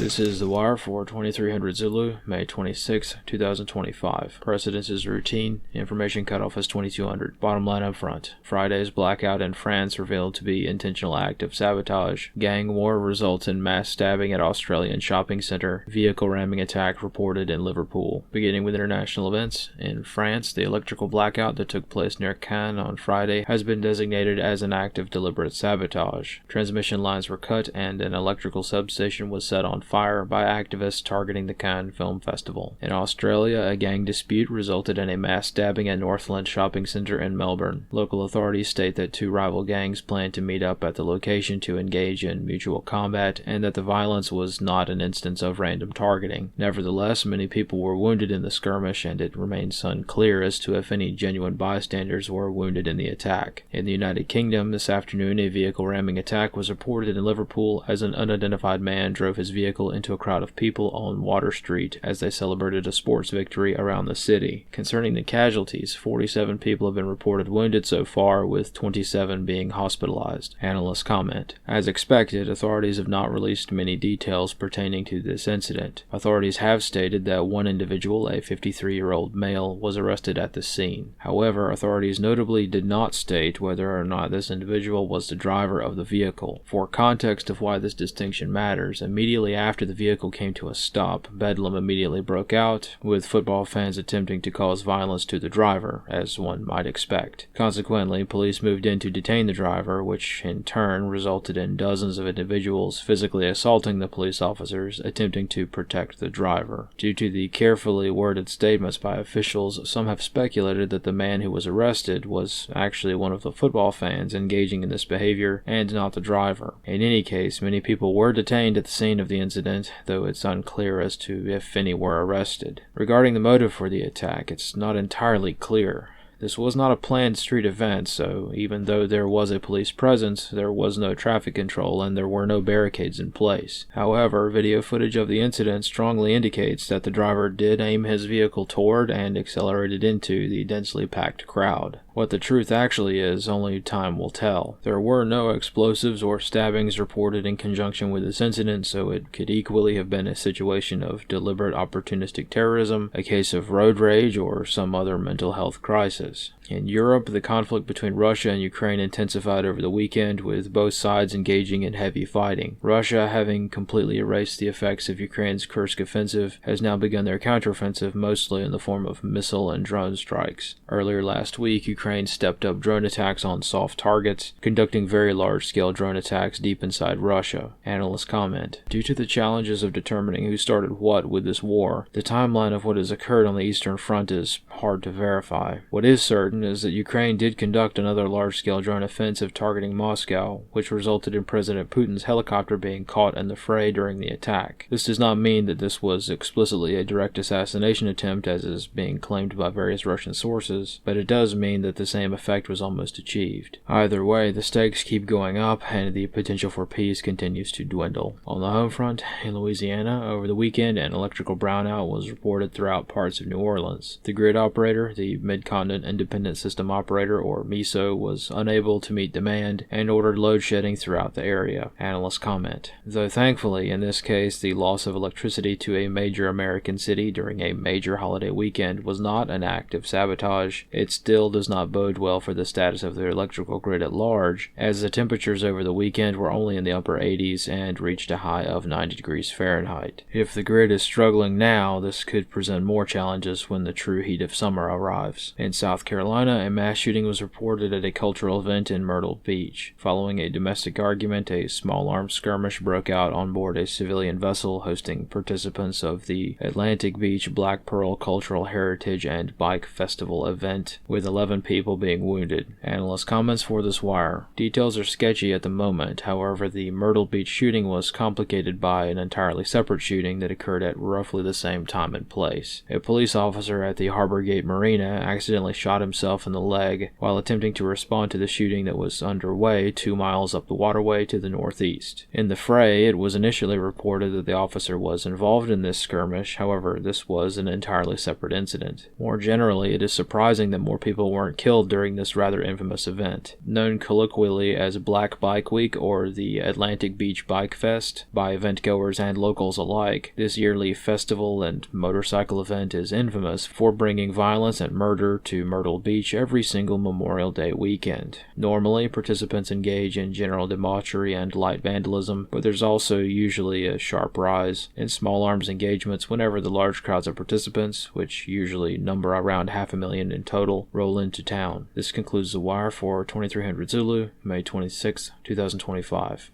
This is The Wire for 2300 Zulu, May 26, 2025. Precedence is routine. Information cutoff is 2200. Bottom line up front. Friday's blackout in France revealed to be intentional act of sabotage. Gang war results in mass stabbing at Australian shopping centre. Vehicle ramming attack reported in Liverpool. Beginning with international events. In France, the electrical blackout that took place near Cannes on Friday has been designated as an act of deliberate sabotage. Transmission lines were cut and an electrical substation was set on fire by activists targeting the Cannes Film Festival. In Australia, a gang dispute resulted in a mass stabbing at Northland Shopping Centre in Melbourne. Local authorities state that two rival gangs planned to meet up at the location to engage in mutual combat, and that the violence was not an instance of random targeting. Nevertheless, many people were wounded in the skirmish, and it remains unclear as to if any genuine bystanders were wounded in the attack. In the United Kingdom, this afternoon, a vehicle ramming attack was reported in Liverpool as an unidentified man drove his vehicle into a crowd of people on Water Street as they celebrated a sports victory around the city. Concerning the casualties, 47 people have been reported wounded so far, with 27 being hospitalized. Analysts comment. As expected, authorities have not released many details pertaining to this incident. Authorities have stated that one individual, a 53-year-old male, was arrested at the scene. However, authorities notably did not state whether or not this individual was the driver of the vehicle. For context of why this distinction matters, immediately after the vehicle came to a stop, bedlam immediately broke out, with football fans attempting to cause violence to the driver, as one might expect. Consequently, police moved in to detain the driver, which in turn resulted in dozens of individuals physically assaulting the police officers attempting to protect the driver. Due to the carefully worded statements by officials, some have speculated that the man who was arrested was actually one of the football fans engaging in this behavior and not the driver. In any case, many people were detained at the scene of the incident, though it's unclear as to if any were arrested. Regarding the motive for the attack, it's not entirely clear. This was not a planned street event, so even though there was a police presence, there was no traffic control and there were no barricades in place. However, video footage of the incident strongly indicates that the driver did aim his vehicle toward and accelerated into the densely packed crowd. What the truth actually is, only time will tell. There were no explosives or stabbings reported in conjunction with this incident, so it could equally have been a situation of deliberate opportunistic terrorism, a case of road rage, or some other mental health crisis. In Europe, the conflict between Russia and Ukraine intensified over the weekend, with both sides engaging in heavy fighting. Russia, having completely erased the effects of Ukraine's Kursk offensive, has now begun their counteroffensive, mostly in the form of missile and drone strikes. Earlier last week, Ukraine stepped up drone attacks on soft targets, conducting very large-scale drone attacks deep inside Russia. Analysts comment. Due to the challenges of determining who started what with this war, the timeline of what has occurred on the Eastern Front is hard to verify. What is certain is that Ukraine did conduct another large-scale drone offensive targeting Moscow, which resulted in President Putin's helicopter being caught in the fray during the attack. This does not mean that this was explicitly a direct assassination attempt, as is being claimed by various Russian sources, but it does mean that the same effect was almost achieved. Either way, the stakes keep going up, and the potential for peace continues to dwindle. On the home front, in Louisiana, over the weekend, an electrical brownout was reported throughout parts of New Orleans. The grid operator, the Mid-Continent Independent System Operator, or MISO, was unable to meet demand and ordered load shedding throughout the area. Analysts comment. Though thankfully, in this case, the loss of electricity to a major American city during a major holiday weekend was not an act of sabotage, it still does not bode well for the status of the electrical grid at large, as the temperatures over the weekend were only in the upper 80s and reached a high of 90 degrees Fahrenheit. If the grid is struggling now, this could present more challenges when the true heat of summer arrives. In South Carolina, a mass shooting was reported at a cultural event in Myrtle Beach. Following a domestic argument, a small arms skirmish broke out on board a civilian vessel hosting participants of the Atlantic Beach Black Pearl Cultural Heritage and Bike Festival event, with 11 people being wounded. Analyst comments for this wire. Details are sketchy at the moment, however the Myrtle Beach shooting was complicated by an entirely separate shooting that occurred at roughly the same time and place. A police officer at the Harbor Gate Marina accidentally shot himself in the leg while attempting to respond to the shooting that was underway 2 miles up the waterway to the northeast. In the fray, it was initially reported that the officer was involved in this skirmish. However, this was an entirely separate incident. More generally, it is surprising that more people weren't killed during this rather infamous event. Known colloquially as Black Bike Week or the Atlantic Beach Bike Fest by event-goers and locals alike, this yearly festival and motorcycle event is infamous for bringing violence and murder to Myrtle Beach every single Memorial Day weekend. Normally, participants engage in general debauchery and light vandalism, but there's also usually a sharp rise in small arms engagements whenever the large crowds of participants, which usually number around 500,000 in total, roll into town. This concludes The Wire for 2300 Zulu, May 26, 2025.